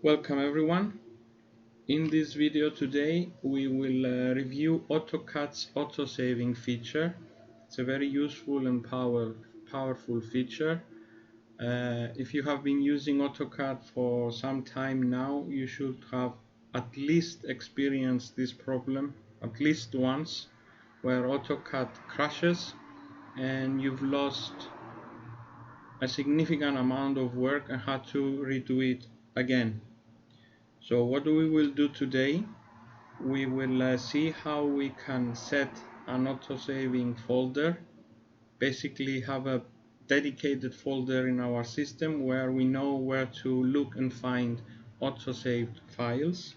Welcome everyone. In this video today we will review AutoCAD's auto-saving feature. It's a very useful and powerful feature. If you have been using AutoCAD for some time now, you should have at least experienced this problem at least once, where AutoCAD crashes and you've lost a significant amount of work and had to redo it again. So what we will do today, we will see how we can set an auto-saving folder, basically have a dedicated folder in our system where we know where to look and find auto-saved files.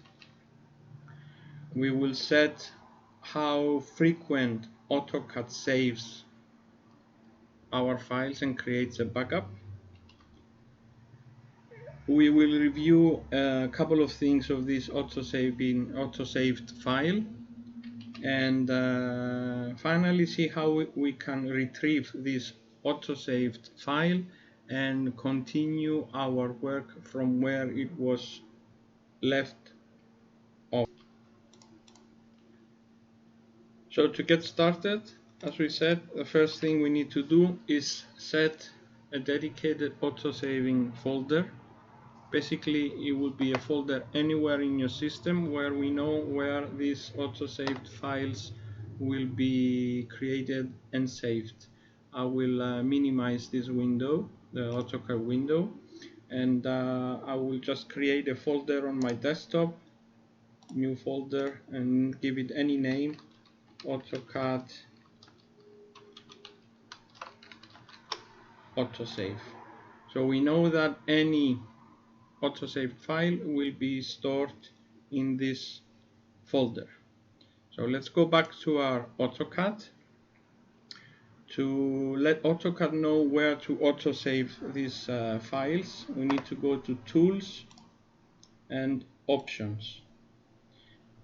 We will set how frequent AutoCAD saves our files and creates a backup. We will review a couple of things of this auto-saved file, and finally see how we can retrieve this auto-saved file and continue our work from where it was left off. So to get started, as we said, the first thing we need to do is set a dedicated auto-saving folder. Basically, it will be a folder anywhere in your system where we know where these auto-saved files will be created and saved. I will minimize this window, the AutoCAD window, and I will just create a folder on my desktop, new folder, and give it any name, AutoCAD Autosave. So we know that any autosaved file will be stored in this folder. So let's go back to our AutoCAD. To let AutoCAD know where to autosave these files, we need to go to Tools and Options.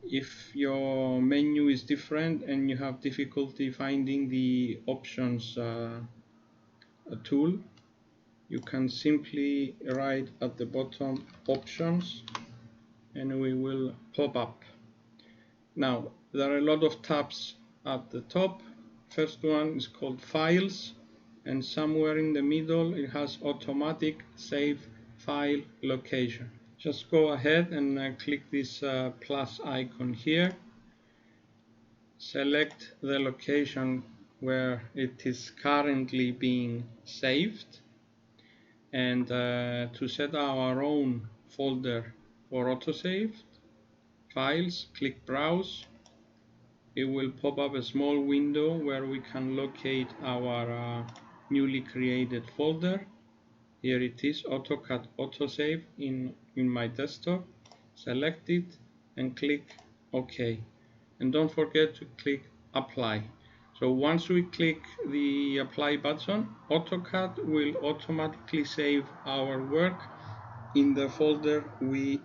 If your menu is different and you have difficulty finding the Options tool, you can simply write at the bottom Options and we will pop up. Now there are a lot of tabs at the top. First one is called Files, and somewhere in the middle it has Automatic Save File Location. Just go ahead and click this plus icon here. Select the location where it is currently being saved, and to set our own folder for autosaved files, click Browse. It will pop up a small window where we can locate our newly created folder. Here it is, AutoCAD Autosave in my desktop. Select it and click OK, and don't forget to click Apply. So once we click the Apply button, AutoCAD will automatically save our work in the folder we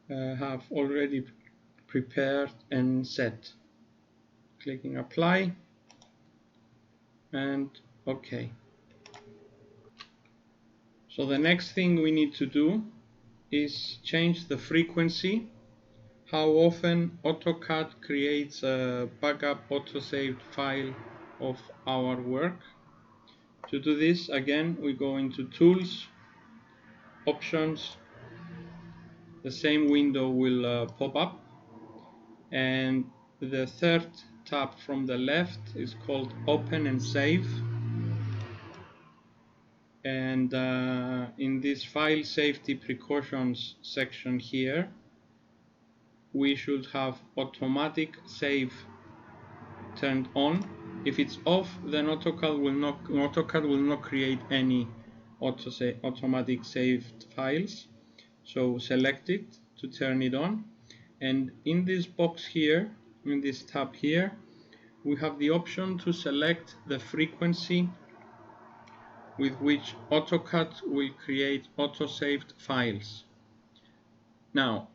have already prepared and set. Clicking Apply and OK. So the next thing we need to do is change the frequency, how often AutoCAD creates a backup autosaved file of our work. To do this, again, we go into Tools, Options. The same window will pop up, and the third tab from the left is called Open and Save. And in this File Safety Precautions section here, we should have Automatic Save turned on. If it's off, then AutoCAD will not create any automatic saved files. So select it to turn it on, and in this box here, in this tab here, we have the option to select the frequency with which AutoCAD will create auto-saved files. Now,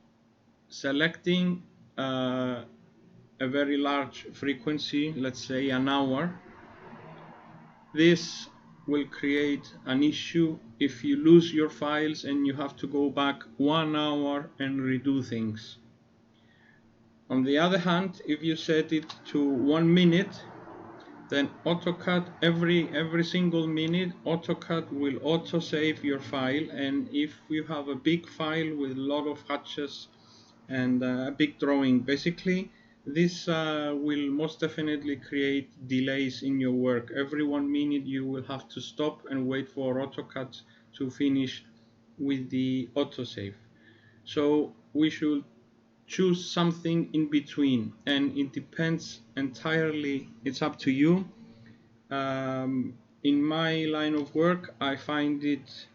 selecting a very large frequency, let's say an hour, this will create an issue if you lose your files and you have to go back 1 hour and redo things. On the other hand, if you set it to 1 minute, then AutoCAD every single minute AutoCAD will autosave your file, and if you have a big file with a lot of hatches and a big drawing, basically this will most definitely create delays in your work. Every 1 minute you will have to stop and wait for AutoCAD to finish with the autosave. So we should choose something in between, and it depends entirely, it's up to you. In my line of work, I find it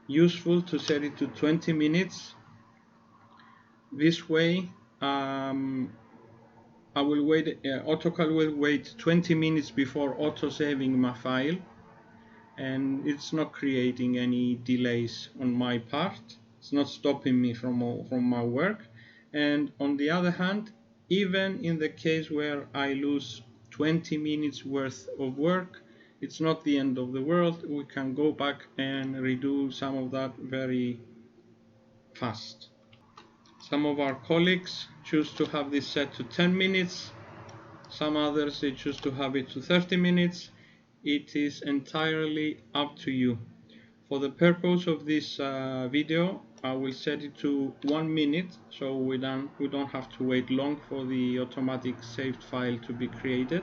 useful to set it to 20 minutes. This way, I will wait, AutoCAD will wait 20 minutes before auto-saving my file, and it's not creating any delays on my part. It's not stopping me from my work. And on the other hand, even in the case where I lose 20 minutes worth of work, it's not the end of the world. We can go back and redo some of that very fast. Some of our colleagues choose to have this set to 10 minutes. Some others, they choose to have it to 30 minutes. It is entirely up to you. For the purpose of this video, I will set it to 1 minute, so we don't have to wait long for the automatic saved file to be created.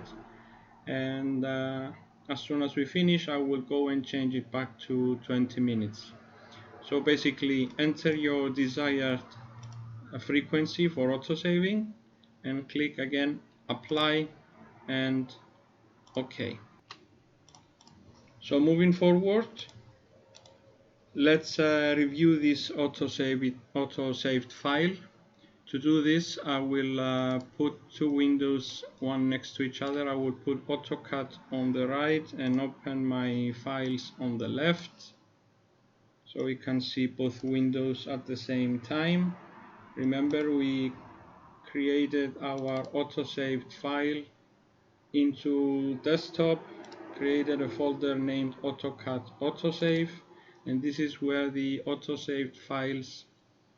And as soon as we finish, I will go and change it back to 20 minutes. So basically, enter your desired frequency for autosaving and click again apply and OK. So moving forward, let's review this autosaved file. To do this, I will put two windows, one next to each other. I will put AutoCAD on the right and open my files on the left, so we can see both windows at the same time. Remember, we created our autosaved file into desktop, created a folder named AutoCAD Autosave, and this is where the autosaved files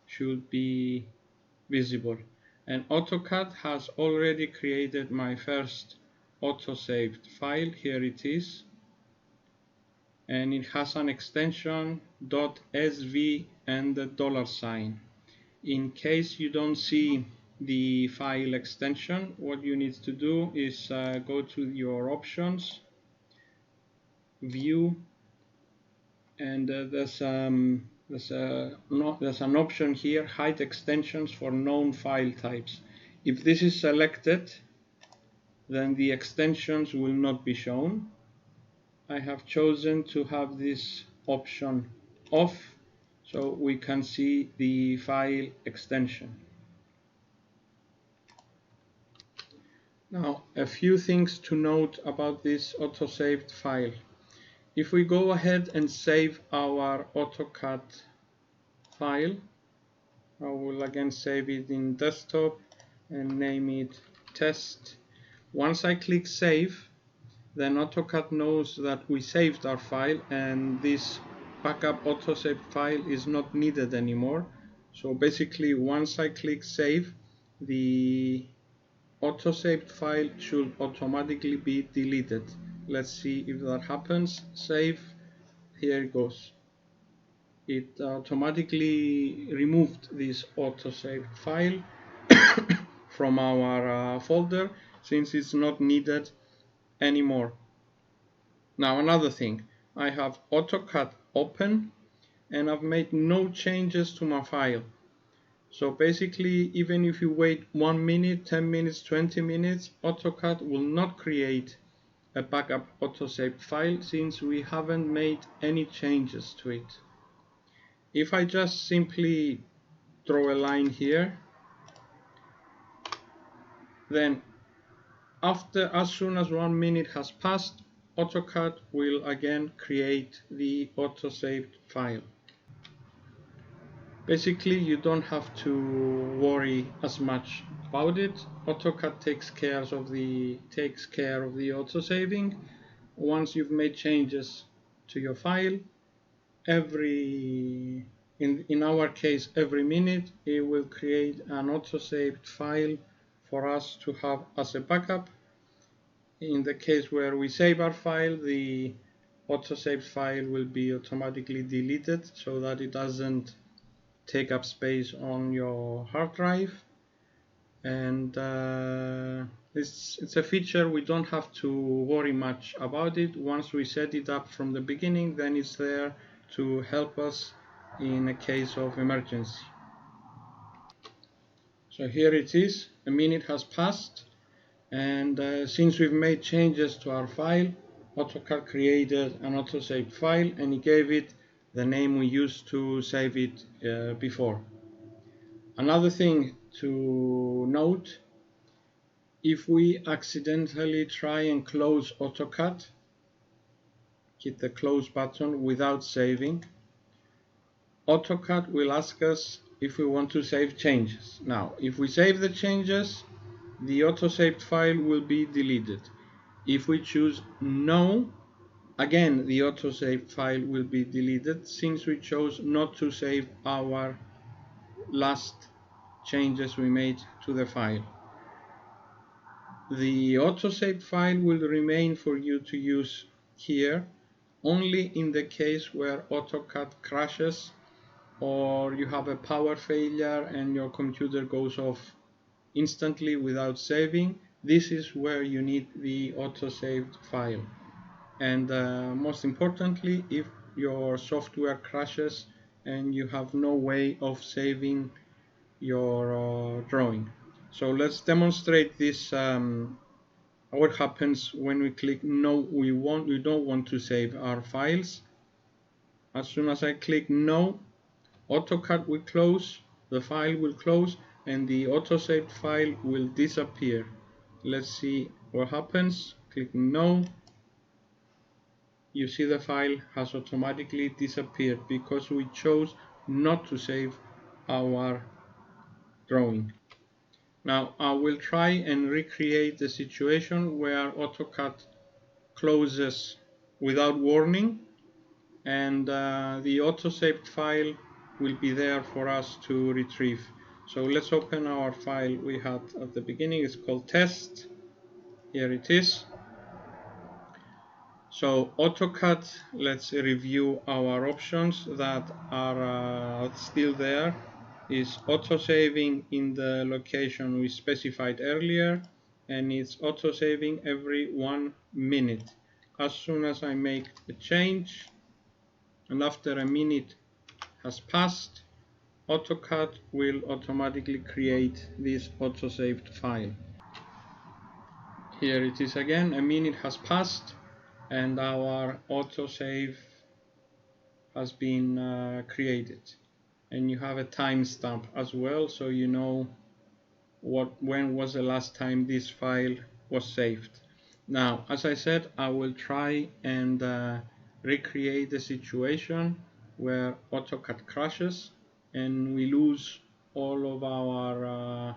should be visible. And AutoCAD has already created my first autosaved file. Here it is, and it has an extension .sv and the $sign. In case you don't see the file extension, what you need to do is go to your options, view, and there's an option here, hide extensions for known file types. If this is selected, then the extensions will not be shown. I have chosen to have this option off, so we can see the file extension. Now, a few things to note about this autosaved file. If we go ahead and save our AutoCAD file, I will again save it in desktop and name it test. Once I click save, then AutoCAD knows that we saved our file and this backup autosave file is not needed anymore. So basically, once I click save, the autosaved file should automatically be deleted. Let's see if that happens. Save, here it goes. It automatically removed this autosaved file from our folder, since it's not needed anymore. Now, another thing, I have AutoCAD open and I've made no changes to my file. So basically, even if you wait 1 minute, 10 minutes, 20 minutes, AutoCAD will not create a backup autosaved file, since we haven't made any changes to it. If I just simply draw a line here, then as soon as 1 minute has passed, AutoCAD will again create the autosaved file. Basically, you don't have to worry as much about it. AutoCAD takes care of the autosaving. Once you've made changes to your file. In our case, every minute it will create an autosaved file for us to have as a backup. In the case where we save our file, the autosaved file will be automatically deleted so that it doesn't take up space on your hard drive. And it's a feature we don't have to worry much about it. Once we set it up from the beginning, then it's there to help us in a case of emergency. So here it is, a minute has passed, and since we've made changes to our file, AutoCAD created an autosaved file and he gave it the name we used to save it before. Another thing to note, if we accidentally try and close AutoCAD, hit the close button without saving, AutoCAD will ask us if we want to save changes. Now, if we save the changes, the autosaved file will be deleted. If we choose no, again the autosaved file will be deleted since we chose not to save our last changes we made to the file. The autosaved file will remain for you to use here only in the case where AutoCAD crashes or you have a power failure and your computer goes off instantly without saving. This is where you need the autosaved file. And most importantly, if your software crashes and you have no way of saving your drawing. So let's demonstrate this, what happens when we click no. We don't want to save our files. As soon as I click no, AutoCAD will close, the file will close, and the autosaved file will disappear. Let's see what happens. Click no. You see the file has automatically disappeared because we chose not to save our drawing. Now I will try and recreate the situation where AutoCAD closes without warning, and the autosaved file will be there for us to retrieve. So let's open our file we had at the beginning. It's called test. Here it is. So AutoCAD, let's review our options that are still there. Is autosaving in the location we specified earlier, and it's autosaving every 1 minute. As soon as I make a change and after a minute has passed, AutoCAD will automatically create this autosaved file. Here it is again, a minute has passed and our autosave has been created. And you have a timestamp as well, so you know when was the last time this file was saved. Now, as I said, I will try and recreate the situation where AutoCAD crashes and we lose all of our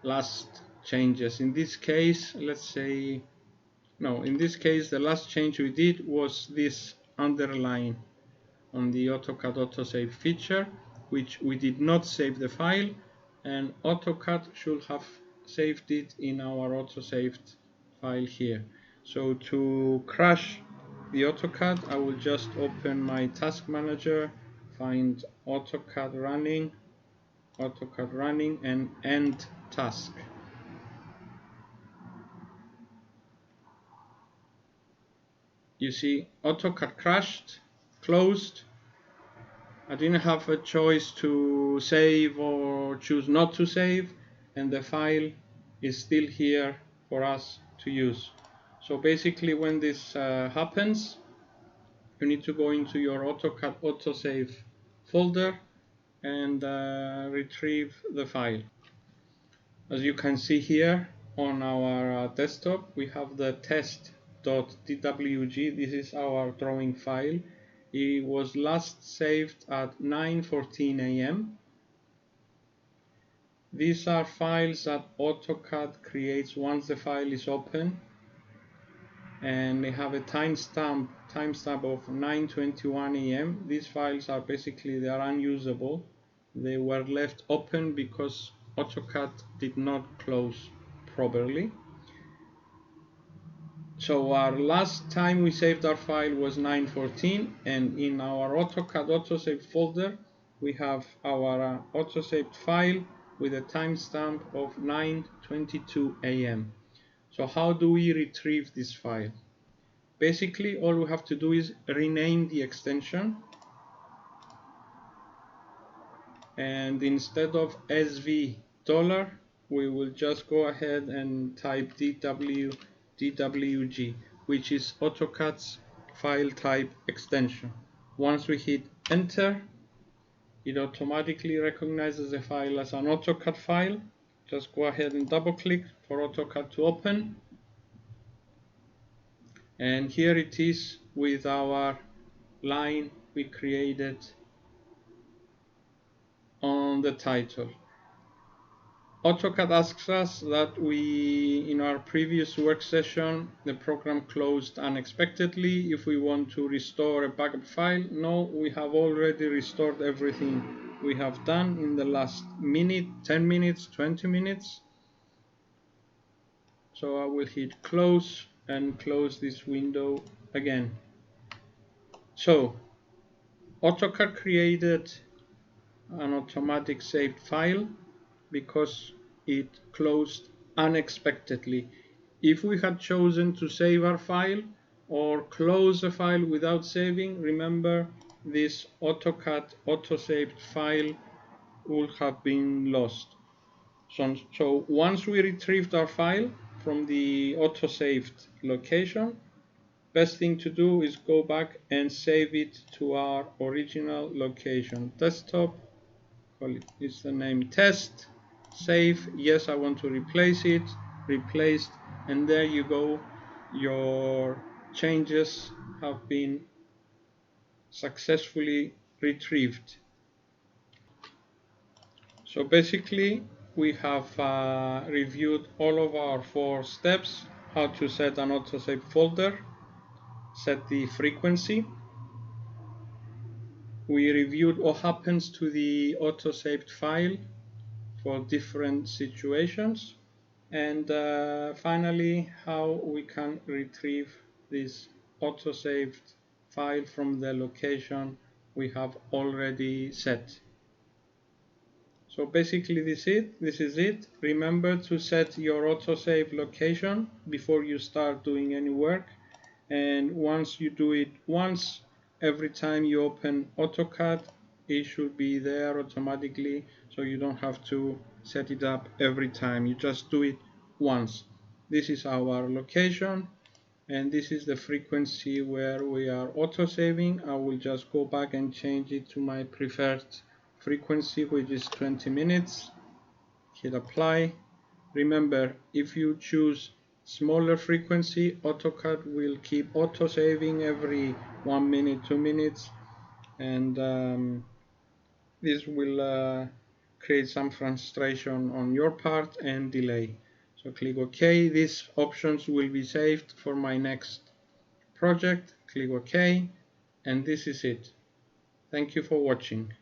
last changes. In this case, let's say, no, in this case the last change we did was this underline on the AutoCAD Autosave feature, which we did not save the file, and AutoCAD should have saved it in our autosaved file here. So to crash the AutoCAD, I will just open my task manager, find AutoCAD running, and end task. You see AutoCAD crashed, closed. I didn't have a choice to save or choose not to save, and the file is still here for us to use. So basically when this happens, you need to go into your AutoCAD Autosave folder and retrieve the file. As you can see here on our desktop, we have the test.dwg. This is our drawing file. It was last saved at 9:14 AM. These are files that AutoCAD creates once the file is open. and they have a timestamp of 9:21 a.m. These files are basically, they are unusable. They were left open because AutoCAD did not close properly. So our last time we saved our file was 9:14, and in our AutoCAD Autosave folder we have our autosaved file with a timestamp of 9:22 a.m. So how do we retrieve this file? Basically, all we have to do is rename the extension, and instead of SV $, we will just go ahead and type DWG, which is AutoCAD's file type extension. Once we hit enter, it automatically recognizes the file as an AutoCAD file. Just go ahead and double click for AutoCAD to open, and here it is with our line we created on the title. AutoCAD asks us that in our previous work session, the program closed unexpectedly. If we want to restore a backup file, no, we have already restored everything we have done in the last minute, 10 minutes, 20 minutes. So I will hit close and close this window again. So AutoCAD created an automatic saved file because it closed unexpectedly. If we had chosen to save our file or close a file without saving, remember this AutoCAD autosaved file would have been lost. So once we retrieved our file from the autosaved location, best thing to do is go back and save it to our original location. Desktop, call it, is the name test, save, yes, I want to replace it, replaced, and there you go, your changes have been successfully retrieved. So basically we have reviewed all of our 4 steps: how to set an autosave folder, set the frequency. We reviewed what happens to the autosaved file for different situations, and finally how we can retrieve this autosaved file from the location we have already set. So basically this is it. Remember to set your autosave location before you start doing any work, and once you do it once, every time you open AutoCAD it should be there automatically, so you don't have to set it up every time. You just do it once. This is our location, and this is the frequency where we are autosaving. I will just go back and change it to my preferred frequency, which is 20 minutes. Hit apply. Remember, if you choose smaller frequency, AutoCAD will keep autosaving every 1 minute, 2 minutes, and this will create some frustration on your part and delay. So click OK. These options will be saved for my next project. Click OK, and this is it. Thank you for watching.